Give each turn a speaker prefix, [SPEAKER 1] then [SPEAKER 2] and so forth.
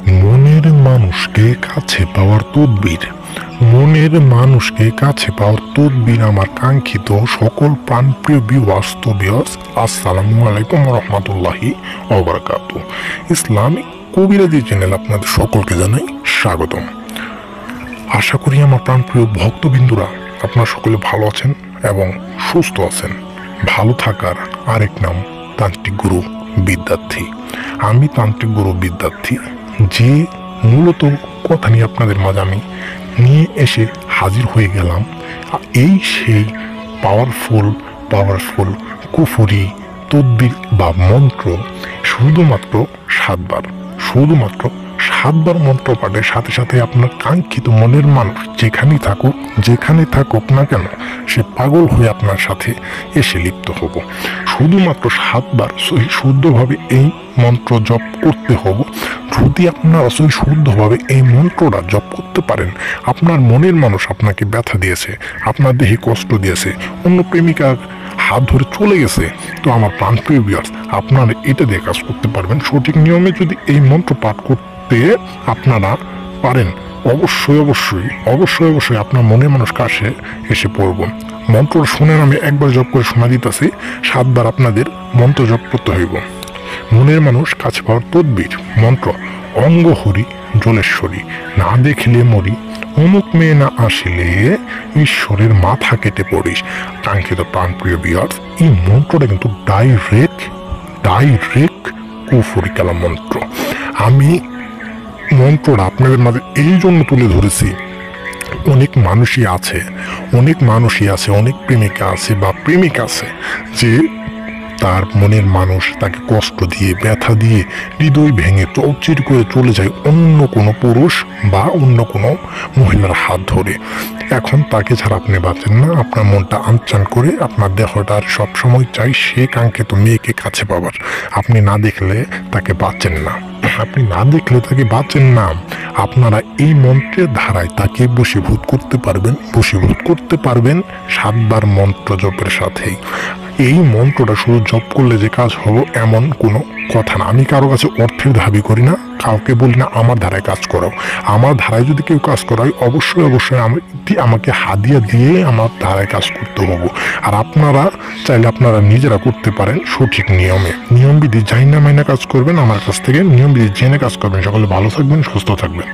[SPEAKER 1] মনের মানুষকে কাছে পাওয়ার তদবির। মনের মানুষকে কাছে পাওয়ার তদবির আমার কাঙ্ক্ষিত সকল প্রাণপ্রিয় ভিউয়ার্স, আসসালামু আলাইকুম রহমতুল্লাহি ওবারাকাতু। ইসলামিক কবিরাজি চ্যানেল আপনাদের সকলকে জানাই স্বাগতম। আশা করি আমার প্রাণপ্রিয় ভক্তবিন্দুরা আপনারা সকলে ভালো আছেন এবং সুস্থ আছেন। ভালো থাকার আরেক নাম তান্ত্রিক গুরু বিদ্যার্থী। আমি তান্ত্রিক গুরু বিদ্যার্থী, যে মূলত কথা নিয়ে আপনাদের মাঝে আমি নিয়ে এসে হাজির হয়ে গেলাম। এই সেই পাওয়ারফুল কুফরি তদ্বির বা মন্ত্র শুধুমাত্র 7 বার। শুধুমাত্র 7 বার মন্ত্র পাঠের সাথে সাথে আপনার কাঙ্ক্ষিত মনের মানুষ যেখানে থাকুক না কেন, সে পাগল হয়ে আপনার সাথে এসে লিপ্ত হব। শুধুমাত্র 7 বার শুদ্ধভাবে এই মন্ত্র জপ করতে হব। যদি আপনারা শুদ্ধভাবে এই মন্ত্রটা জপ করতে পারেন, আপনার মনের মানুষ আপনাকে ব্যথা দিয়েছে, আপনার দেহে কষ্ট দিয়েছে, অন্য প্রেমিকার হাত ধরে চলে গেছে, তো আমার প্রাণপ্রিয় ভিউয়ার্স, আপনারা এটা দিয়ে কাজ করতে পারবেন। সঠিক নিয়মে যদি এই মন্ত্র পাঠ করতে আপনারা পারেন, অবশ্যই আপনার মনের মানুষ কাছে এসে পড়ব। মন্ত্র শুনেন, আমি একবার জপ করে শোনা দিতেছি, 7 বার আপনাদের মন্ত্র জপ করতে হইব। মনের মানুষ কাছে পাওয়ার তদবির মন্ত্র: অঙ্গ হরি জলেশ্বরী, না দেখলে মরি, অমুক মেয়ে না আসিলে ঈশ্বরের মাথা কেটে পড়িস। কাঙ্ক্ষিত প্রাণপ্রিয় ভিউয়ার্স, এই মন্ত্রটা কিন্তু ডাইরেক্ট কুফরি কালাম মন্ত্র। আমি মন্ত্রটা আপনাদের মাঝে এই জন্য তুলে ধরেছি, অনেক মানুষই আছে, অনেক প্রেমিকা আছে বা প্রেমিক আছে, যে তার মনের মানুষ তাকে কষ্ট দিয়ে, ব্যথা দিয়ে, হৃদয় ভেঙে চৌচির করে চলে যায় অন্য কোনো পুরুষ বা অন্য কোনো মহিলার হাত ধরে। এখন তাকে ছাড়া আপনি বাঁচেন না। আপনার মনটা আনচান করে, আপনার দেহটা সবসময় চাই সে কাঙ্ক্ষিত মেয়েকে কাছে পাবার। আপনি না দেখলে তাকে বাঁচেন না। আপনারা এই মন্ত্রের ধারায় তাকে বশীভূত করতে পারবেন 7 বার মন্ত্র জপের সাথেই। এই মন্ত্রটা শুধু জপ করলে যে কাজ হবো এমন কোনো কথা না। আমি কারো কাছে অর্থের দাবি করি না, কাউকে বলি না আমার ধারায় কাজ করাও। আমার ধারায় যদি কেউ কাজ করায়, অবশ্যই আমাকে হাদিয়া দিয়ে আমার ধারায় কাজ করতে হবো। আর আপনারা চাইলে আপনারা নিজেরা করতে পারেন সঠিক নিয়মবিধি জাইনা মাইনা কাজ করবেন। আমার কাছ থেকে নিয়মবিধি জেনে কাজ করবেন। সকলে ভালো থাকবেন, সুস্থ থাকবেন।